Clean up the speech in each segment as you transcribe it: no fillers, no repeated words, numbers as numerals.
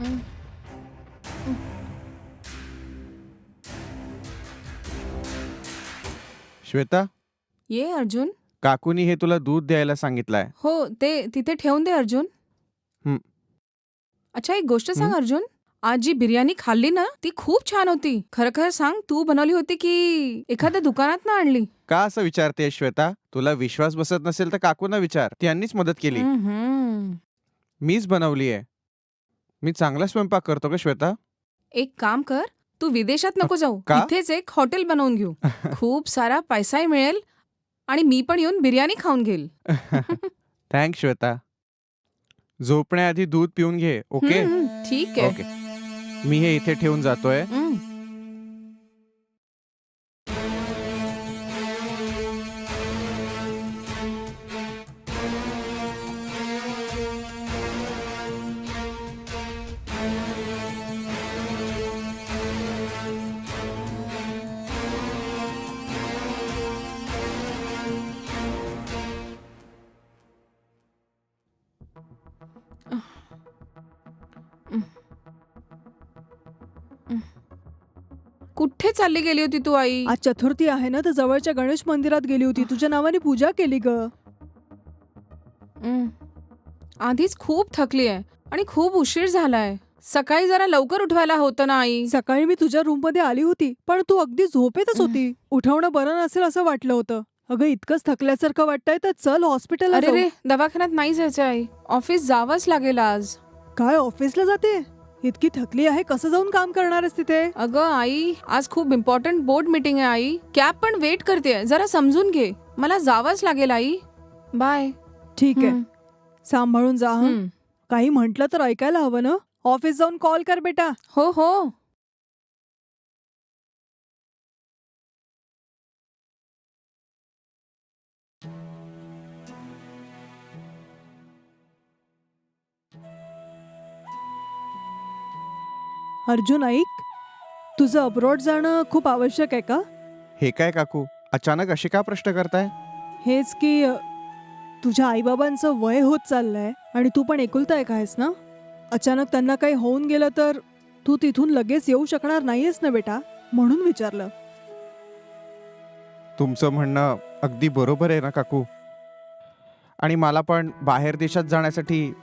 हं, हं. श्वेता, ये अर्जुन. काकूनी हे तुला दूध द्यायला सांगितलंय. हो, ते तिथे ठेवून दे अर्जुन. हं, अच्छा, एक गोष्ट हं. सांग अर्जुन. आज जी बिर्याणी खाल्ली ना, ती खूप छान होती. खरं खरं सांग, तू बनवली होती की एखाद्या दुकानात ना आणली? का असं विचारते श्वेता? तुला विश्वास बसत नसेल तर काकूंना विचार. त्यांनीच मदत केली. हम्म. मीच बनवली आहे. मी चांगला स्वयंपाक करतो का श्वेता? एक काम कर, तू विदेशात अ, नको जाऊ. का? इथेच एक हॉटेल बनवून घेऊ. खूप सारा पैसाही मिळेल आणि मी पण येऊन बिर्याणी खाऊन घेईल. थँक्स श्वेता. झोपण्याआधी दूध पिऊन घे, ओके? ठीक आहे. ओके. मी हे इथे ठेवून जातोय. हं. कुठे चालली गेली होती तू आई? आज चतुर्थी आहे ना, तर जवळच्या गणेश मंदिरात गेली होती. तुझ्या नावाने पूजा केली ग. हं. आधीच खूप थकली आहे आणि खूप उशीर झालाय. सकाळी जरा लवकर उठवायला होतं ना आई. सकाळी मी तुझ्या रूम मध्ये आली होती, पण तू अगदी झोपेतच होती. उठवणं बरं नसेल असं वाटलं होतं. अगं, इतकंच थकल्यासारखं वाटतंय तर चल हॉस्पिटलला अरे जाऊ. रे, दवाखान्यात नाही जायचं आई. ऑफिस जावंच लागेल आज. काय ऑफिसला जाते? इतकी थकली आहे, कसं जाऊन काम करणार आहेस तिथे? अगं आई, आज खूप इम्पॉर्टंट बोर्ड मीटिंग आहे आई. कॅब पण वेट करते. जरा समजून घे. मला जावंच लागेल आई. बाय. ठीक आहे, हं. सांभाळून जा हं. हं. काही म्हटलं तर ऐकायला हवं ना. ऑफिस जाऊन कॉल कर बेटा. हो हो. अर्जुन ऐक, तुझं अब्रॉड जाणं खूप आवश्यक आहे का? हे काय काकू? अचानक असे का प्रश्न करताय? हेच की तुझ्या आईबाबांचं वय होत चाललंय आणि तू पण एकुलता एक आहेस ना. अचानक त्यांना काही होऊन गेलं तर तू तिथून लगेच येऊ शकणार नाहीयेस ना बेटा, म्हणून विचारलं. तुमचं म्हणणं अगदी बरोबर आहे ना काकू. आणि मला पण बाहेर देशात जाण्यासाठी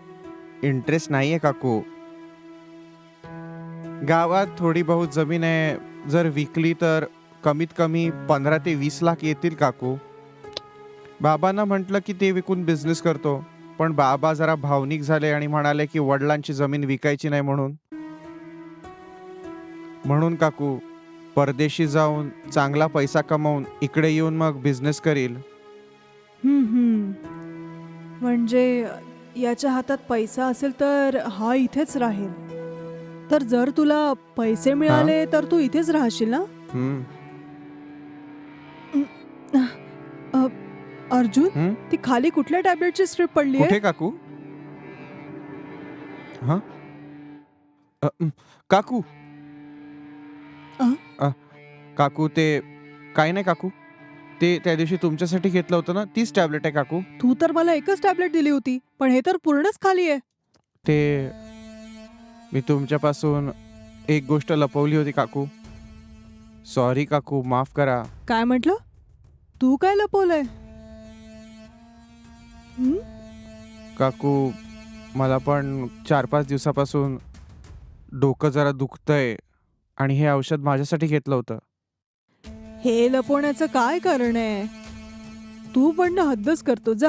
इंटरेस्ट नाही आहे काकू. गावात थोडी बहुत जमीन आहे. जर विकली तर कमीत कमी 15 ते 20 लाख येतील काकू. बाबांना म्हटलं की ते विकून बिझनेस करतो. पण बाबा जरा भावनिक झाले आणि म्हणाले की वडिलांची जमीन विकायची नाही म्हणून. म्हणून काकू, परदेशी जाऊन चांगला पैसा कमावून इकडे येऊन मग बिझनेस करील. म्हणजे याच्या हातात पैसा असेल तर हा इथेच राहील. तर जर तुला पैसे मिळाले तर तू इथेच राहशील ना. हम्म, अ, अर्जुन, हम्म. ती खाली कुठल्या टॅबलेटची स्ट्रीप पडली आहे? कुठे काकू? हा काकू. अ? काकू ते काही नाही काकू. ते त्या दिवशी तुमच्यासाठी घेतलं होतं ना, तीच टॅबलेट आहे काकू. तू तर मला एकच टॅबलेट दिली होती, पण हे तर पूर्णच खाली आहे. ते मी तुमच्यापासून एक गोष्ट लपवली होती काकू. सॉरी काकू, माफ करा. काय म्हटलं? तू काय लपवलंय? काकू, मला पण 4-5 दिवसापासून डोकं जरा दुखतंय आणि हे औषध माझ्यासाठी घेतलं होतं. हे लपवण्याचं काय कारण आहे? तू पण ना हद्दच करतो जा.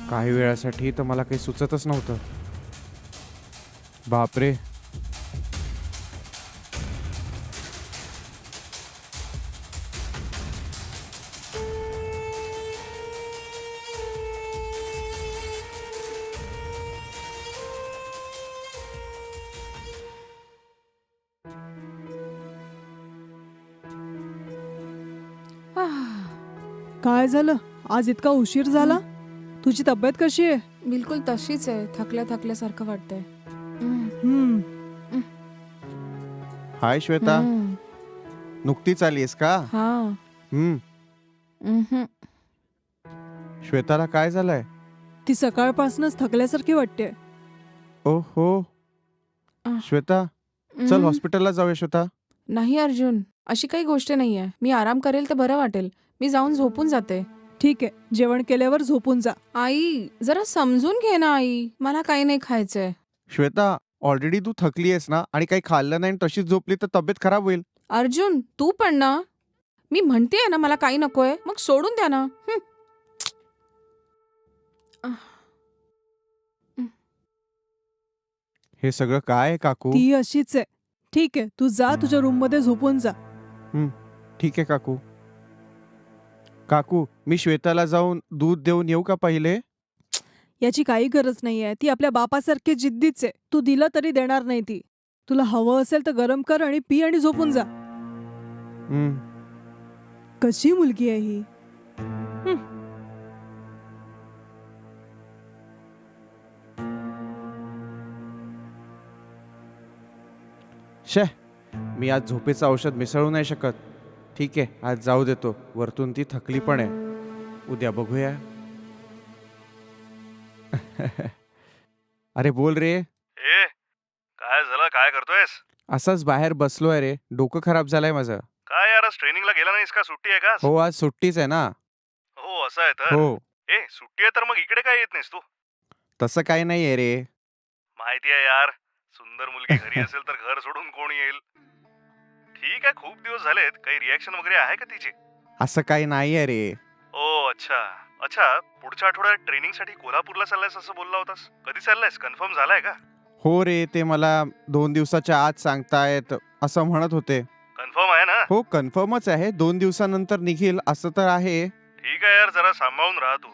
काही वेळासाठी तर मला काही सुचतच नव्हतं. बापरे. काय झालं? आज इतका उशीर झाला? तुझी तब्येत कशी आहे? बिलकुल तशीच आहे. थकल्यासारखं वाटतंय. हं. हम्म. हाय श्वेता. हं. नुकतीच आलीस का? हा. हम्म. उम्हम. श्वेताला काय झालंय? ती सकाळपासूनच थकल्यासारखी वाटते. ओहो. आह. श्वेता चल उम्म. हॉस्पिटलला जाऊया श्वेता. नाही अर्जुन, अशी काही गोष्ट नाहीये. मी आराम करेल तर बरं वाटेल. मी जाऊन झोपून जाते. ठीक आहे, जेवण केल्यावर झोपून जा. आई जरा समजून घे ना आई, मला काही नाही खायचंय. श्वेता ऑलरेडी तू थकली आहेस ना आणि काही खाल्लं नाही आणि तशीच झोपली तर तब्येत खराब होईल. अर्जुन तू पण ना, मी म्हणतेय ना मला काही नकोय, मग सोडून द्या ना. हं. हे सगळं काय आहे काकू? ती अशीच आहे. ठीक आहे, तू जा तुझ्या रूम मध्ये झोपून जा. ठीक आहे काकू. काकू मी श्वेताला जाऊन दूध देऊन येऊ का पहिले? याची काही गरज नाहीये. ती आपल्या बापासारखी जिद्दीच आहे. तू दिलं तरी देणार नाही ती. तुला हवं असेल तर गरम कर आणि पी आणि झोपून जा. हम्म. कशी मुलगी आहे ही? शे मी आज झोपेचं औषध मिसळू नाही शकत. ठीक आहे आज जाऊ देतो. वरतून ती थकली पण आहे. उद्या बघूया. अरे बोल रे. ए काय झालं, काय करतोयस? असंच बाहेर बसलोय रे. डोकं खराब झालंय माझं. काय यार, आज ट्रेनिंगला गेला नाहीस का? सुट्टी आहे का आज? हो आज सुट्टीच आहे ना. हो असं आहे तर. हो ए सुट्टी आहे तर मग इकडे काय येत नाहीस तू? तसं काही नाहीये रे. माहिती आहे यार, सुंदर मुलगी घरी असेल तर घर सोडून कोण येईल? ठीक आहे, खूप दिवस झालेत. काही रिॲक्शन वगैरे आहे का तिची? असं काही नाहीये रे. ओ अच्छा अच्छा. पुढच्या आठवड्यात ट्रेनिंगसाठी कोल्हापूरला चाललायस असं बोलला होतास. कधी चाललायस? कन्फर्म झालाय का? हो रे ते मला 2 दिवसाच्या आत सांगतायत असं म्हणत होते. कन्फर्म आहे ना? हो कन्फर्मच आहे. 2 दिवसानंतर निघेल असं तर आहे. ठीक आहे यार, जरा सांभाळून राहा तू.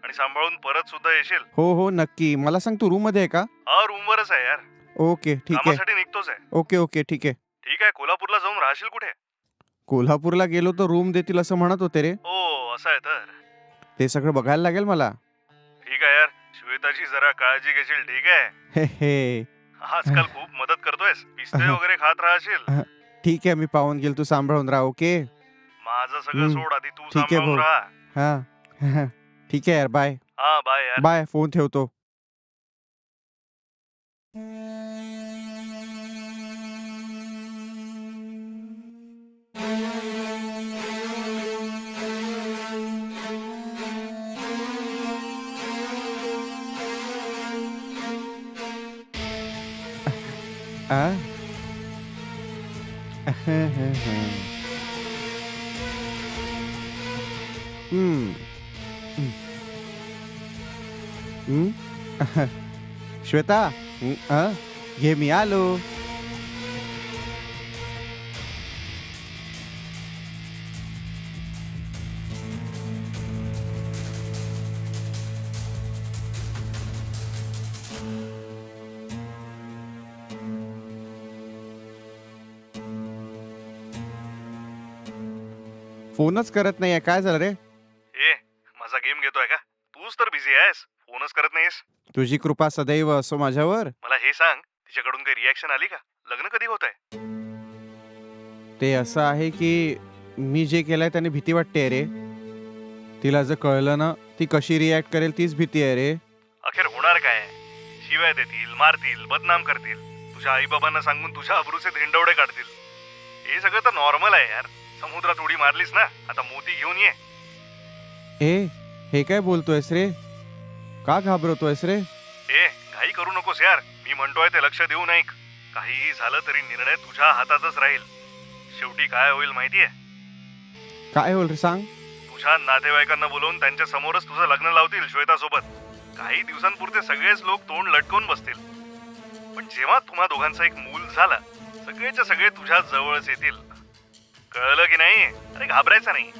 आणि सांभाळून परत सुद्धा येशील. हो हो नक्की. मला सांग तू रूम मध्ये आहे का? हा रूमवरच आहे यार. ओके ठीक आहे. कामासाठी निघतोच आहे. ओके ओके ठीक आहे. ठीक आहे, कोल्हापूरला जाऊन राहशील कुठे? कोल्हापूरला गेलो तर रूम देतील असं म्हणत होते रे. ओ असं आहे तर. ते सगळं बघायला लागेल मला. ठीक आहे यार, श्वेताची जरा काळजी घेशील. ठीक आहे. हे हे आजकाल खूप मदत करतोयस. पिस्ते वगैरे खात राहशील. ठीक आहे मी पाहून गेल. तू सांभाळून राहा. ओके माझं सगळं हम्म. सोड, आधी तू ठीक आहे सांभाळून भाऊ. राहा. हा ठीक आहे यार. बाय हा बाय यार. बाय. फोन ठेवतो. आ? हम्म. हम्म. श्वेता घे मी आलो. फोनच करत नाहीये. काय झालं रे? ए माझा गेम घेतोय का? तूच तर बिझी आहेस, फोनच करत नाहीस. तुझी कृपा सदैव असो माझ्यावर. मला हे सांग, तिच्याकडून काही रिॲक्शन आली का? लग्न कधी होत आहे? ते असं आहे की मी जे केलंय त्याने भीती वाटते रे. तिला जर कळलं ना ती कशी रिॲक्ट करेल तीच भीती आहे रे. अखेर होणार काय? शिव्या देतील, मारतील, बदनाम करतील, तुझ्या आईबाबांना सांगून तुझ्या अब्रूचे धिंडवडे काढतील. हे सगळं तर नॉर्मल आहे यार. समुद्रात उडी मारलीस ना, आता मोती घेऊन ये. ए हे काय बोलतोयस रे? का घाबरतोयस रे? ए घाई करू नकोस यार. मी म्हणतोय ते लक्ष देऊन ऐक. काहीही झालं तरी निर्णय तुझ्या हातातच राहील. शेवटी काय होईल माहितीये? काय होईल रे सांग. तुझ्या नातेवाईकांना बोलवून त्यांच्या समोरच तुझं लग्न लावतील श्वेतासोबत. काही दिवसांपुरते सगळेच लोक तोंड लटकवून बसतील. पण जेव्हा तुम्हा दोघांचं एक मूल झालं, सगळेच्या सगळे तुझ्या जवळच येतील. कळलं की नाही? अरे घाबरायचं नाही.